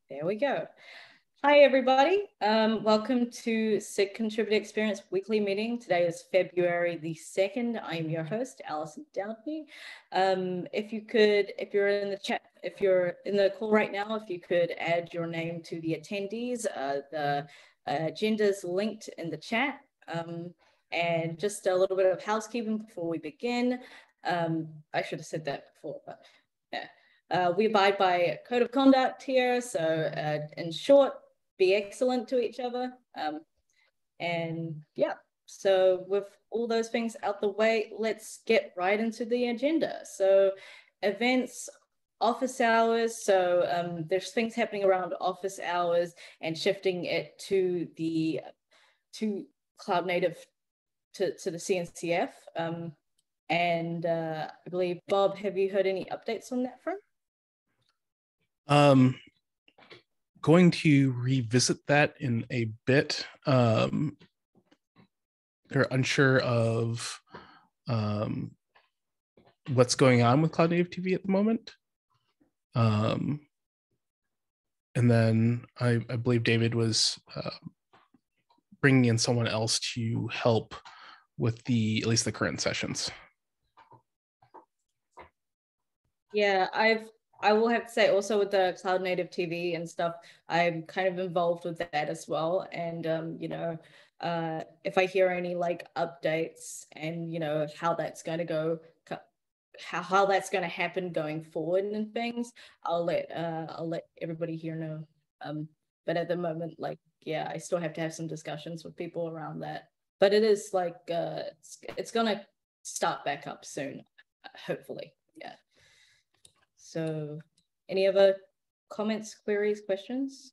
There we go. Hi, everybody. Welcome to SIG ContribEx weekly meeting. Today is February the 2nd. I'm your host, Alison Downey. If you're in the chat, if you're in the call right now, if you could add your name to the attendees, the agenda's linked in the chat. And just a little bit of housekeeping before we begin. I should have said that before, but yeah. We abide by a code of conduct here. So in short, be excellent to each other. And yeah, so with all those things out the way, let's get right into the agenda. So events, office hours. So there's things happening around office hours and shifting it to cloud native to the CNCF. And I believe, Bob, have you heard any updates on that front? Going to revisit that in a bit. They're unsure of what's going on with Cloud Native TV at the moment. And then I believe David was bringing in someone else to help with at least the current sessions. Yeah, I will have to say also with the Cloud Native TV and stuff, I'm kind of involved with that as well. And, you know, if I hear any like updates and, you know, how that's going to go, how that's going to happen going forward and things, I'll let everybody here know. But at the moment, like, yeah, I still have to have some discussions with people around that. But it is like, it's going to start back up soon, hopefully. Yeah. So any other comments, queries, questions?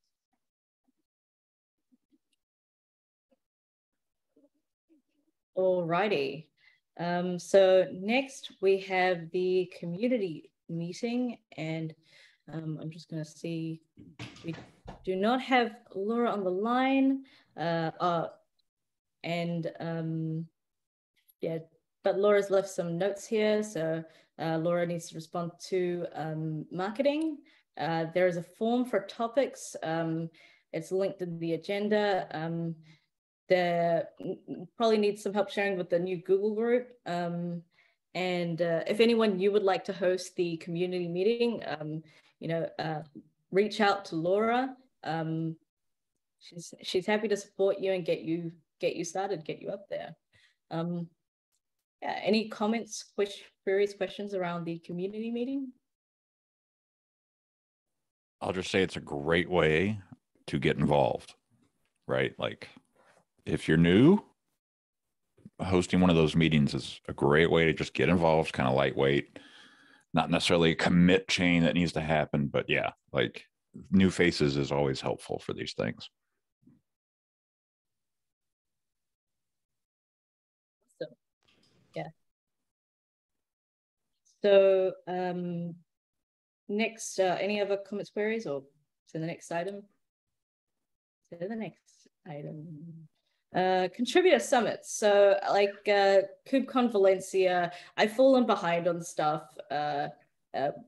All righty. So next we have the community meeting, and I'm just going to see, we do not have Laura on the line, yeah, but Laura's left some notes here, so Laura needs to respond to marketing. There is a form for topics. It's linked in the agenda. There probably needs some help sharing with the new Google group. And if anyone you would like to host the community meeting, you know, reach out to Laura. She's happy to support you and get you started, get you up there. Yeah, any comments, queries, questions around the community meeting? I'll just say it's a great way to get involved, right? Like if you're new, hosting one of those meetings is a great way to just get involved, kind of lightweight, not necessarily a commit chain that needs to happen, but yeah, like new faces is always helpful for these things. Yeah. So next, any other comments, queries, or to the next item? To the next item. Contributor summits. So like KubeCon Valencia, I've fallen behind on stuff,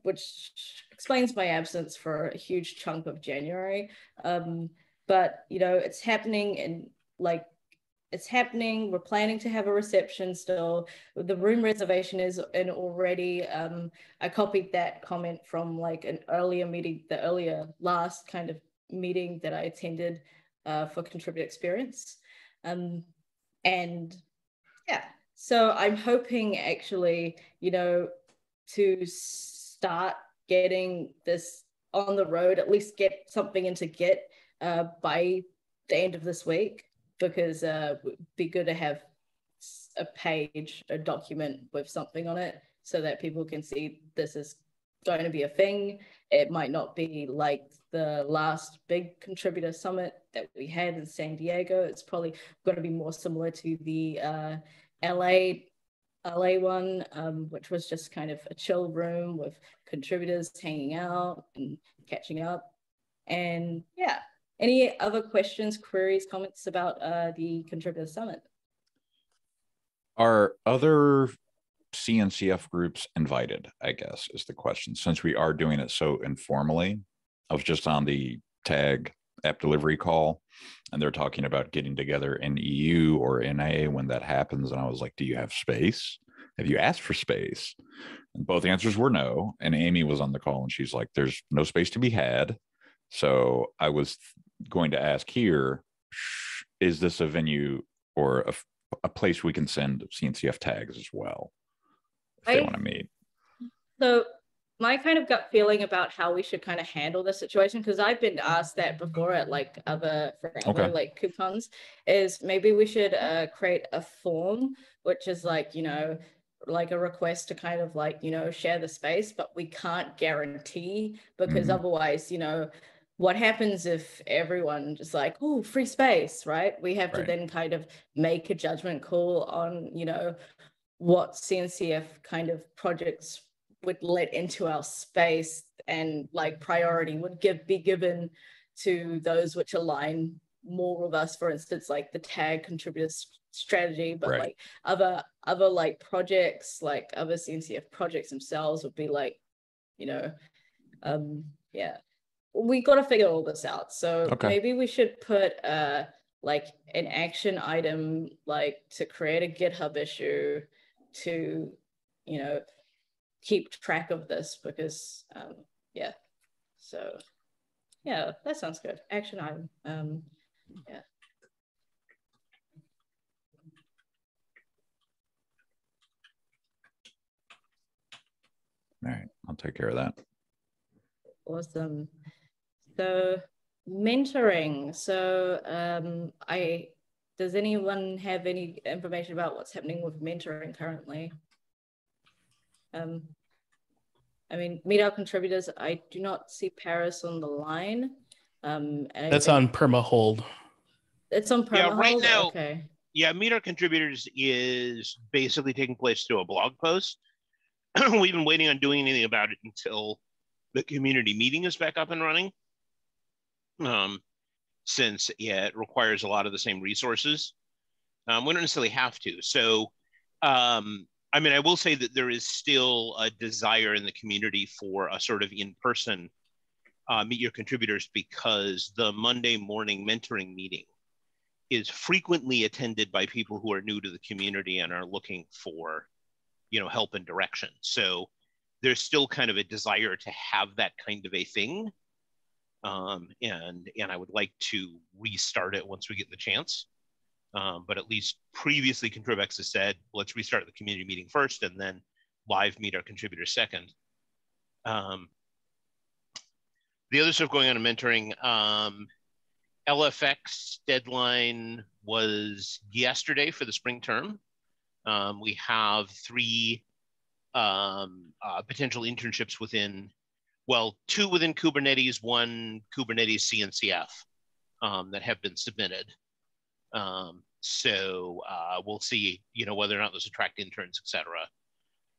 which explains my absence for a huge chunk of January. But you know, it's happening, and like it's happening. We're planning to have a reception still. The room reservation is in already. I copied that comment from like an earlier meeting, the earlier last kind of meeting that I attended for Contribute Experience. And yeah, so I'm hoping actually, you know, to start getting this on the road, at least get something into Git by the end of this week, because it would be good to have a page, a document with something on it so that people can see this is going to be a thing. It might not be like the last big contributor summit that we had in San Diego. It's probably going to be more similar to the LA one, which was just kind of a chill room with contributors hanging out and catching up. And yeah, any other questions, queries, comments about the Contributor Summit? Are other CNCF groups invited, I guess, is the question. Since we are doing it so informally, I was just on the tag app delivery call, and they're talking about getting together in EU or NA when that happens. And I was like, do you have space? Have you asked for space? And both answers were no. And Amy was on the call and she's like, there's no space to be had. So I was going to ask here, is this a venue or a place we can send CNCF tags as well if they want to meet? So my kind of gut feeling about how we should kind of handle the situation, because I've been asked that before at like other like KubeCons, is maybe we should create a form, which is like, you know, like a request to kind of like, you know, share the space, but we can't guarantee, because otherwise, you know, what happens if everyone just like, oh, free space, right? We have to then kind of make a judgment call on, you know, what CNCF kind of projects would let into our space, and like priority would be given to those which align more with us. For instance, like the tag contributor strategy, but like other like projects, like other CNCF projects themselves would be like, you know, yeah, we got to figure all this out. So maybe we should put like an action item, like to create a GitHub issue to, you know, keep track of this, because yeah, so yeah, that sounds good. Action item. Yeah. All right, I'll take care of that. Awesome. So mentoring. So does anyone have any information about what's happening with mentoring currently? I mean, meet our contributors. I do not see Paris on the line. And that's on perma hold. It's on perma hold? Right now. Okay. Yeah, meet our contributors is basically taking place through a blog post. We've been waiting on doing anything about it until the community meeting is back up and running. Since it requires a lot of the same resources. We don't necessarily have to. So, I mean, I will say that there is still a desire in the community for a sort of in-person meet your contributors, because the Monday morning mentoring meeting is frequently attended by people who are new to the community and are looking for, you know, help and direction. So there's still kind of a desire to have that kind of a thing. And I would like to restart it once we get the chance. But at least previously ContribEx has said, let's restart the community meeting first and then live meet our contributors second. The other stuff going on in mentoring, LFX deadline was yesterday for the spring term. We have 3 potential internships within, well, 2 within Kubernetes, 1 Kubernetes CNCF that have been submitted. So we'll see, you know, whether or not those attract interns, et cetera.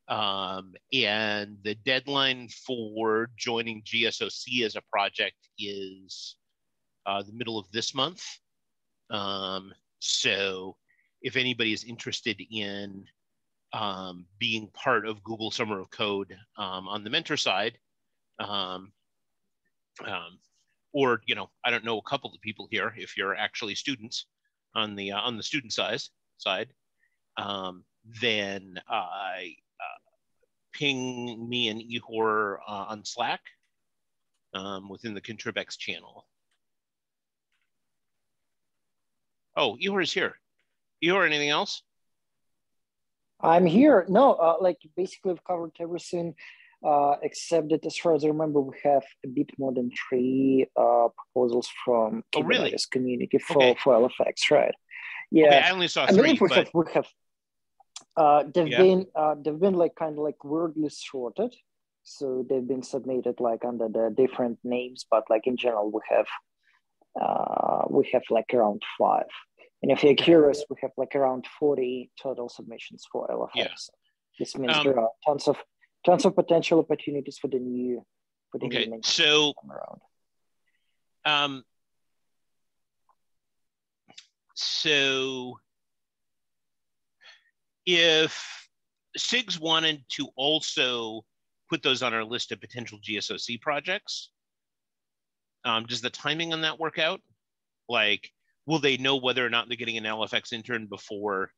And the deadline for joining GSOC as a project is the middle of this month. So if anybody is interested in being part of Google Summer of Code on the mentor side, or, you know, I don't know, a couple of people here, if you're actually students on the student side, then ping me and Ihor on Slack within the ContribEx channel. Oh, Ihor is here. Ihor, anything else? I'm here. No, like basically we've covered everything, except that as far as I remember, we have a bit more than 3 proposals from Kubernetes community for LFX, right? Yeah, okay, I only saw 3. I believe we have. They've been like kind of like weirdly sorted, so they've been submitted like under the different names, but like in general we have like around 5. And if you're curious, we have like around 40 total submissions for LFX. Yeah. This means there are tons of potential opportunities for the new. So so if SIGs wanted to also put those on our list of potential GSOC projects. Does the timing on that work out? Like, will they know whether or not they're getting an LFX intern before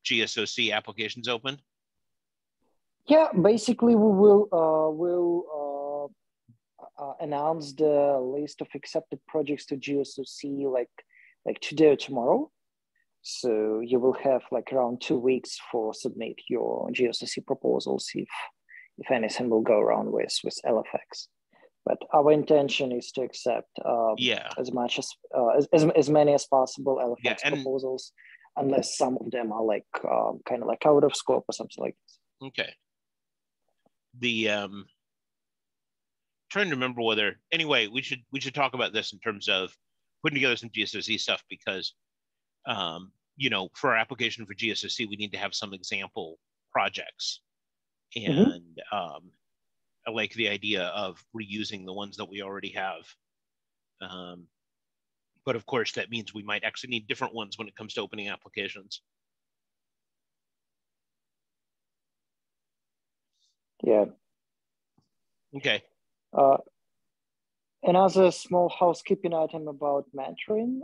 GSOC applications open? Yeah, basically we will announce the list of accepted projects to GSOC like today or tomorrow. So you will have like around 2 weeks for submit your GSOC proposals if anything will go around with LFX. But our intention is to accept as much as many as possible LFX proposals, unless some of them are like kind of like out of scope or something like this. Okay. The trying to remember whether anyway we should talk about this in terms of putting together some GSOC stuff, because you know, for our application for GSOC we need to have some example projects, and I like the idea of reusing the ones that we already have, but of course that means we might actually need different ones when it comes to opening applications. Yeah. Okay. Another small housekeeping item about mentoring.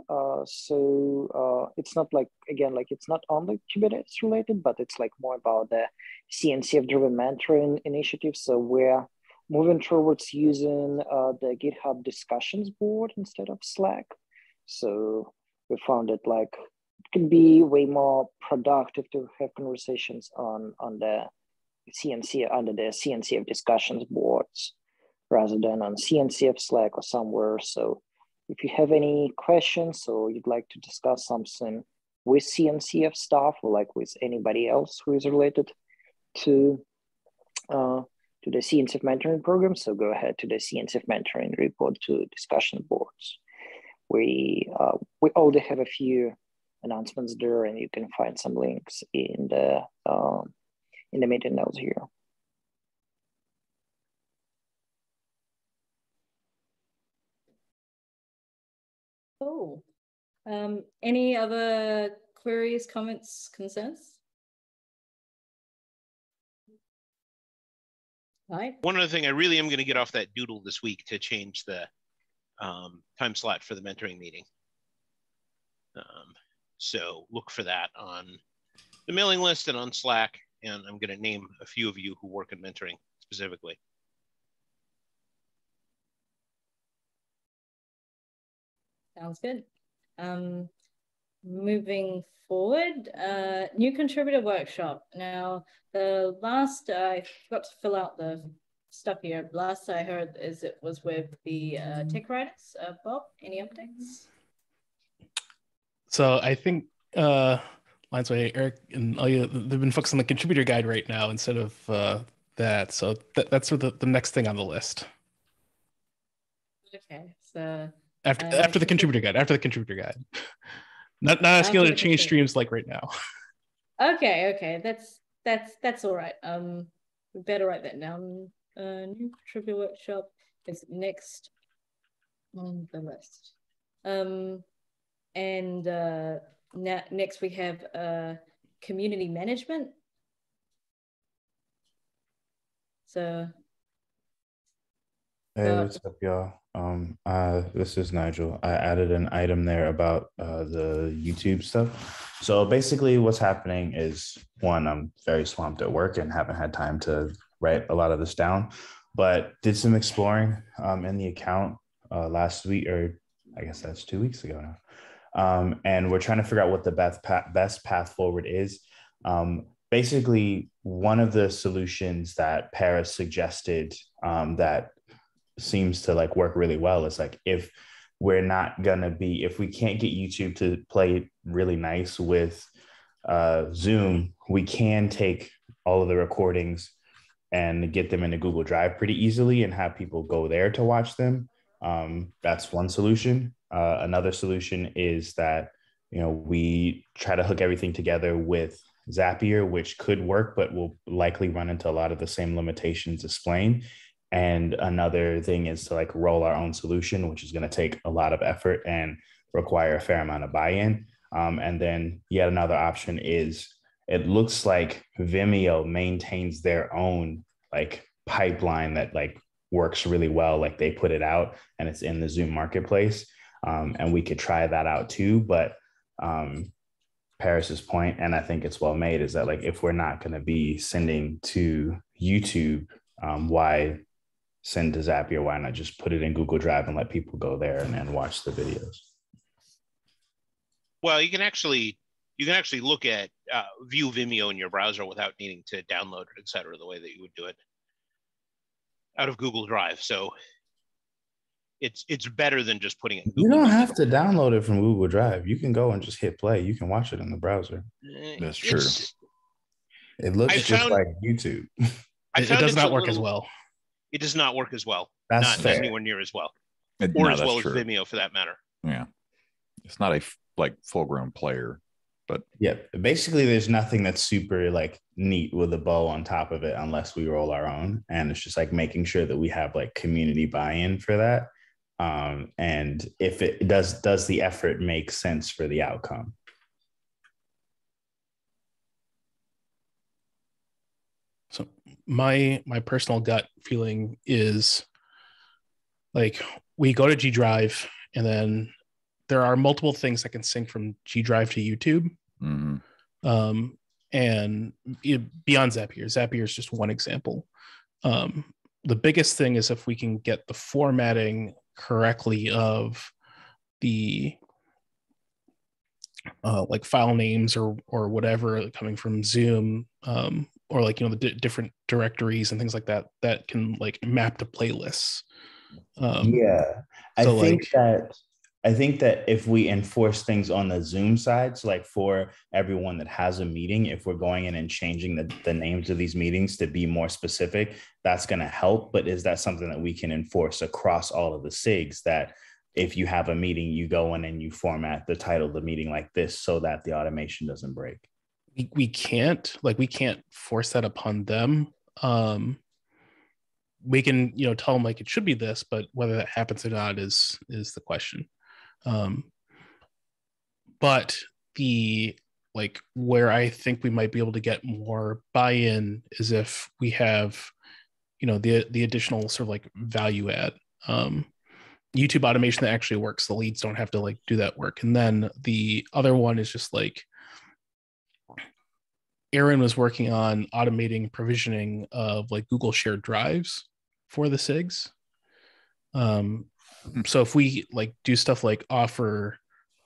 So it's not like, again, like it's not only Kubernetes related, but it's like more about the CNCF driven mentoring initiative. So we're moving towards using the GitHub discussions board instead of Slack. So we found it like it can be way more productive to have conversations on the CNCF under the CNCF discussions boards, rather than on CNCF Slack or somewhere. So if you have any questions or you'd like to discuss something with CNCF staff or like with anybody else who is related to the CNCF mentoring program, so go ahead to the CNCF mentoring report to discussion boards. We already have a few announcements there, and you can find some links in the meeting notes here. Cool. Any other queries, comments, concerns? Right. One other thing, I really am going to get off that doodle this week to change the time slot for the mentoring meeting. So look for that on the mailing list and on Slack, and I'm going to name a few of you who work in mentoring specifically. Sounds good. Moving forward, new contributor workshop. Now, the last, I forgot to fill out the stuff here. Last I heard is it was with the tech writers. Bob, any updates? So I think Lions Way, Eric, and they've been focused on the contributor guide right now instead of that. So that's the next thing on the list. Okay, so after the contributor guide, not asking you to change streams like right now. Okay, that's all right. We better write that down. New contributor workshop is next on the list. And next we have community management. So hey, what's up, y'all? This is Nigel. I added an item there about the YouTube stuff. So basically what's happening is, one, I'm very swamped at work and haven't had time to write a lot of this down, but did some exploring in the account last week, or I guess that's 2 weeks ago now. And we're trying to figure out what the best path forward is. Basically, one of the solutions that Paris suggested that seems to like work really well is like, if we can't get YouTube to play really nice with Zoom, we can take all of the recordings and get them into Google Drive pretty easily and have people go there to watch them. That's one solution. Another solution is that, we try to hook everything together with Zapier, which could work, but will likely run into a lot of the same limitations explained. And another thing is to like roll our own solution, which is going to take a lot of effort and require a fair amount of buy-in. And then yet another option is it looks like Vimeo maintains their own like pipeline that like works really well. Like they put it out and it's in the Zoom marketplace. And we could try that out too. But Paris's point, and I think it's well made, is that like if we're not going to be sending to YouTube, why send to Zapier? Why not just put it in Google Drive and let people go there and watch the videos? Well, you can actually look at view Vimeo in your browser without needing to download it, et cetera, the way that you would do it out of Google Drive. So it's better than just putting it in Google. You don't have to download it from Google Drive. You can go and just hit play. You can watch it in the browser. That's true. It looks just like YouTube. It does not work as well. It does not work as well. That's not anywhere near as well. Or as well as Vimeo, for that matter. Yeah. It's not a like full-grown player, but yeah, basically there's nothing that's super like neat with a bow on top of it unless we roll our own. And it's just like making sure that we have like community buy-in for that. And if it does the effort make sense for the outcome? So my personal gut feeling is like we go to G Drive and then there are multiple things that can sync from G Drive to YouTube. mm-hmm. And beyond Zapier is just one example. The biggest thing is if we can get the formatting correctly of the like file names or whatever coming from Zoom, or like, you know, the different directories and things like that that can like map to playlists. Yeah, I think that if we enforce things on the Zoom side, so like for everyone that has a meeting, if we're going in and changing the names of these meetings to be more specific, that's going to help. But is that something that we can enforce across all of the SIGs, that if you have a meeting, you go in and you format the title of the meeting like this so that the automation doesn't break? We can't force that upon them. We can, you know, tell them like it should be this, but whether that happens or not is the question. But the like where I think we might be able to get more buy-in is if we have, you know, the additional sort of like value add, YouTube automation that actually works. The leads don't have to like do that work. And then the other one is just like Aaron was working on automating provisioning of like Google shared drives for the SIGs. So if we like do stuff like offer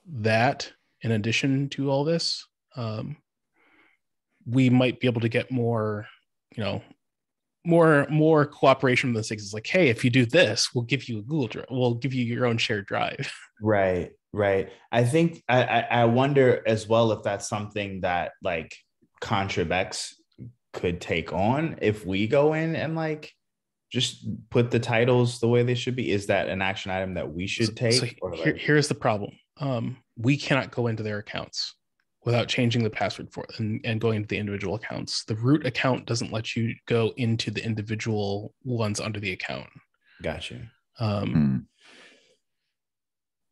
that in addition to all this, we might be able to get more, you know, more cooperation with the SIGs. It's like, hey, if you do this, we'll give you a Google Drive. We'll give you your own shared drive. Right. I think I wonder as well if that's something that like ContribEx could take on if we go in and like just put the titles the way they should be. Is that an action item that we should take? So here's the problem. We cannot go into their accounts without changing the password for and going into the individual accounts. The root account doesn't let you go into the individual ones under the account. Gotcha.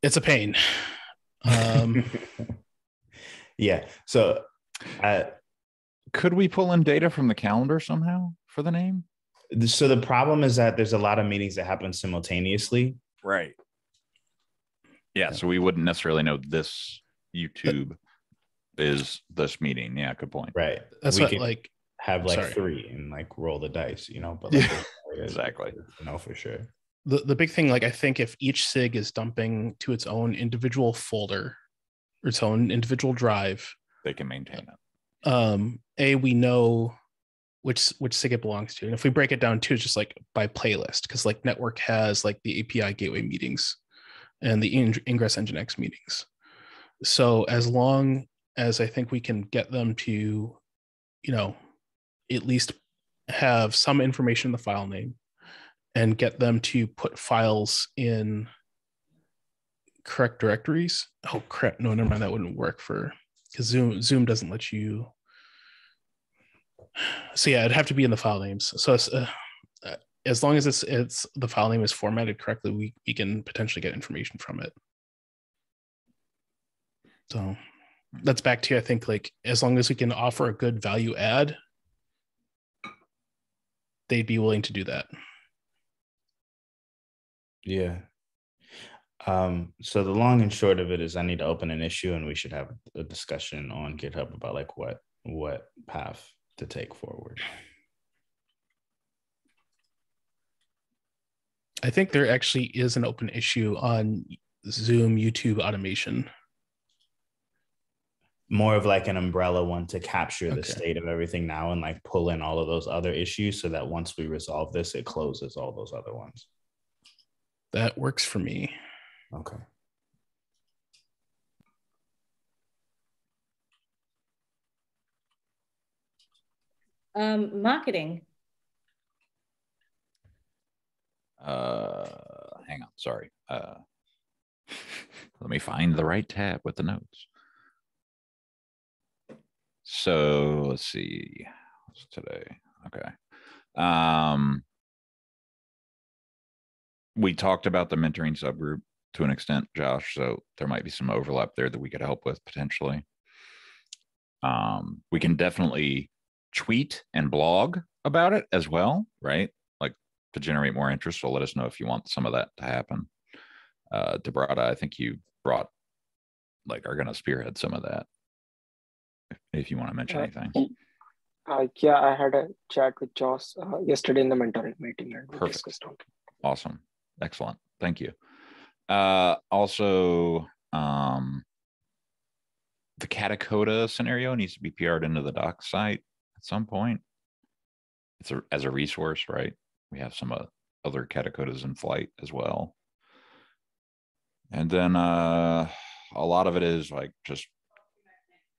It's a pain. Yeah. So could we pull in data from the calendar somehow for the name? So the problem is that there's a lot of meetings that happen simultaneously. Right. Yeah. So we wouldn't necessarily know this YouTube is this meeting. Yeah. Good point. Right. That's what like have like three and like roll the dice, you know, but like, exactly. No, for sure. The big thing, like I think if each SIG is dumping to its own individual folder or its own individual drive, they can maintain it. We know which SIG it belongs to. And if we break it down too, it's just like by playlist, because like network has like the API gateway meetings and the Ingress Nginx meetings. So as long as I think we can get them to, you know, at least have some information in the file name and get them to put files in correct directories. Oh crap, no, never mind, that wouldn't work because Zoom doesn't let you. So yeah, it'd have to be in the file names. So as long as it's the file name is formatted correctly, we can potentially get information from it. So that's back to, I think, like, as long as we can offer a good value add, they'd be willing to do that. Yeah. So the long and short of it is I need to open an issue, and we should have a discussion on GitHub about like what path to take forward. I think there actually is an open issue on Zoom YouTube automation. More of like an umbrella one to capture the Okay. state of everything now and like pull in all of those other issues so that once we resolve this, it closes all those other ones. That works for me. Okay. Marketing. Hang on, sorry. Let me find the right tab with the notes. So let's see. What's today? Okay. We talked about the mentoring subgroup to an extent, Josh. So there might be some overlap there that we could help with potentially. We can definitely tweet and blog about it as well, right? Like to generate more interest. So let us know if you want some of that to happen. Debrada, I think you brought, like, are going to spearhead some of that. If you want to mention anything. Yeah, I had a chat with Josh yesterday in the mentoring meeting, and we Perfect. discussed on it. Awesome. Excellent. Thank you. Also, the Katacoda scenario needs to be PR'd into the doc site at some point. It's as a resource, right? We have some other Katacodas in flight as well. And then a lot of it is like just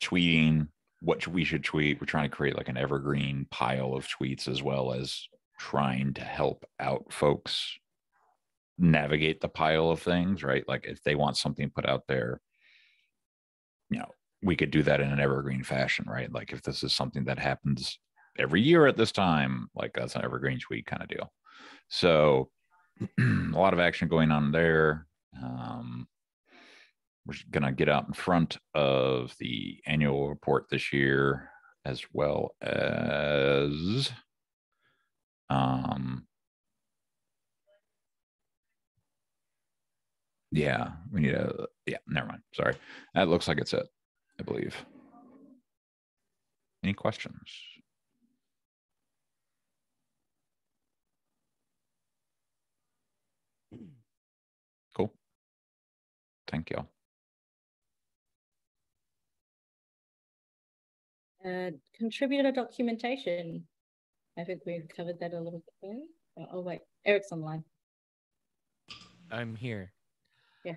tweeting what we should tweet. We're trying to create like an evergreen pile of tweets, as well as trying to help out folks navigate the pile of things, right? Like if they want something put out there, you know, we could do that in an evergreen fashion, right? Like if this is something that happens every year at this time, like that's an evergreen tweet kind of deal. So a lot of action going on there. We're going to get out in front of the annual report this year, as well as yeah, we need never mind. Sorry. That looks like it's it, I believe. Any questions? Cool. Thank you. Contributor documentation. I think we've covered that a little bit there. Oh wait, Eric's online. I'm here. Yeah.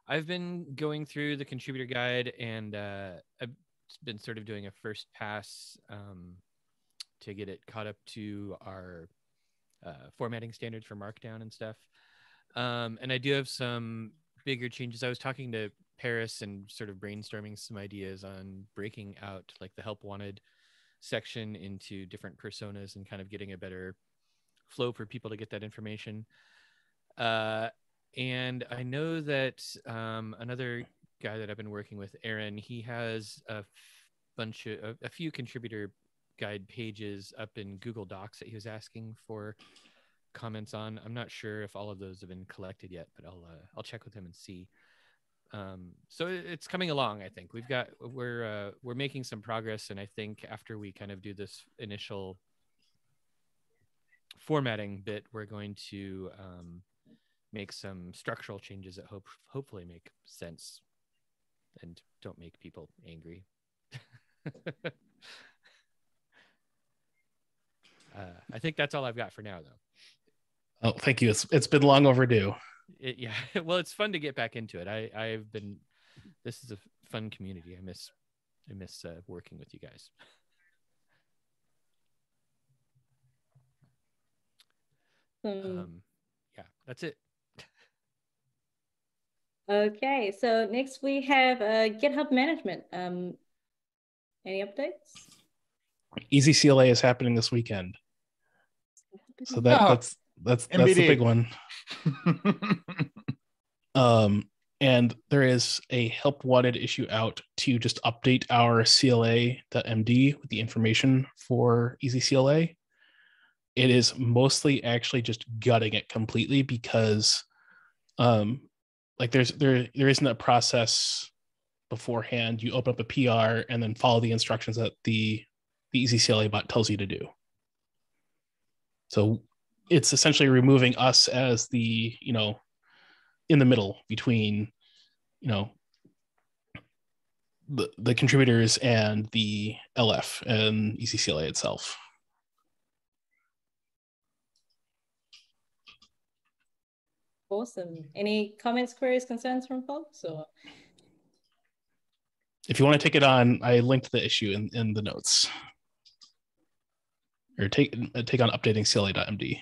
I've been going through the contributor guide, and I've been sort of doing a first pass to get it caught up to our formatting standards for Markdown and stuff. And I do have some bigger changes. I was talking to Paris and sort of brainstorming some ideas on breaking out like the help wanted section into different personas and kind of getting a better flow for people to get that information. And I know that another guy that I've been working with, Aaron, he has a few contributor guide pages up in Google Docs that he was asking for comments on. I'm not sure if all of those have been collected yet, but I'll check with him and see. So it's coming along. I think we're making some progress, and I think after we kind of do this initial formatting bit, we're going to make some structural changes that hopefully make sense and don't make people angry. I think that's all I've got for now, though. Oh, thank you. It's been long overdue. Yeah, well, it's fun to get back into it. This is a fun community. I miss working with you guys. Yeah, that's it. Okay, so next we have GitHub Management. Any updates? Easy CLA is happening this weekend. So that's the big one. And there is a help wanted issue out to just update our CLA.md with the information for Easy CLA. It is mostly actually just gutting it completely because like there isn't a process beforehand. You open up a PR and then follow the instructions that the Easy CLA bot tells you to do. So it's essentially removing us as the, in the middle between, the contributors and the LF and Easy CLA itself. Awesome. Any comments, queries, concerns from folks? Or if you want to take it on, I linked the issue in the notes. Or take on updating CLA.md.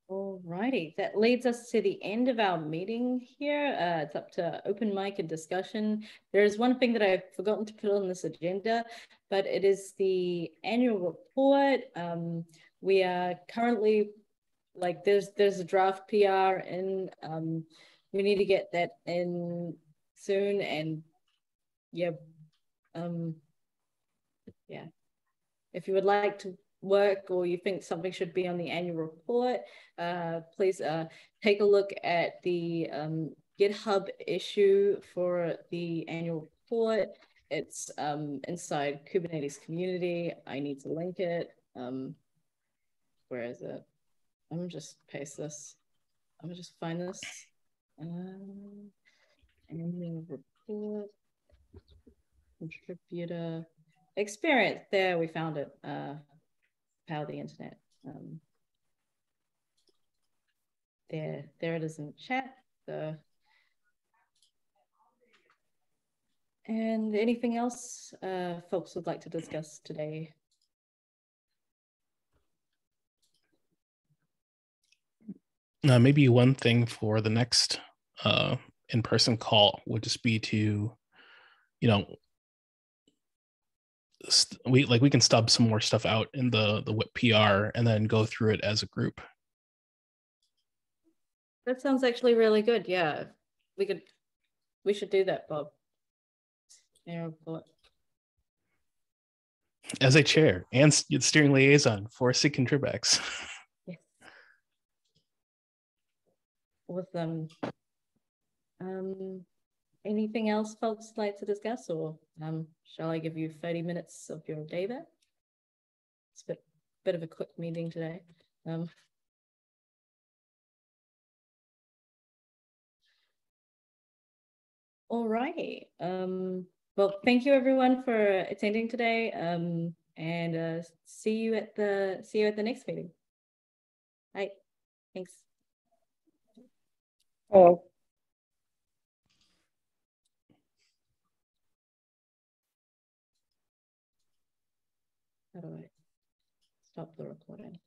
Alrighty, that leads us to the end of our meeting here. It's up to open mic and discussion. There is one thing that I've forgotten to put on this agenda, but it is the annual report. We are currently, like, there's a draft PR in. We need to get that in soon, and yeah, yeah. If you would like to work or you think something should be on the annual report, please take a look at the GitHub issue for the annual report. It's inside Kubernetes community. I need to link it. Where is it? I'm gonna just paste this. I'm gonna just find this. Annual report, contributor experience. There, we found it. Power the internet. There it is in the chat. So, and anything else folks would like to discuss today? Maybe one thing for the next in-person call would just be to, we can stub some more stuff out in the WIP PR and then go through it as a group. That sounds actually really good. Yeah, we should do that, Bob. As a chair and steering liaison for SIG ContribEx. Yes. Awesome. Anything else folks like to discuss, or shall I give you 30 minutes of your day back? It's a bit of a quick meeting today. All righty. Well, thank you everyone for attending today. And see you at the next meeting. Bye. Thanks. Oh. How do I stop the recording?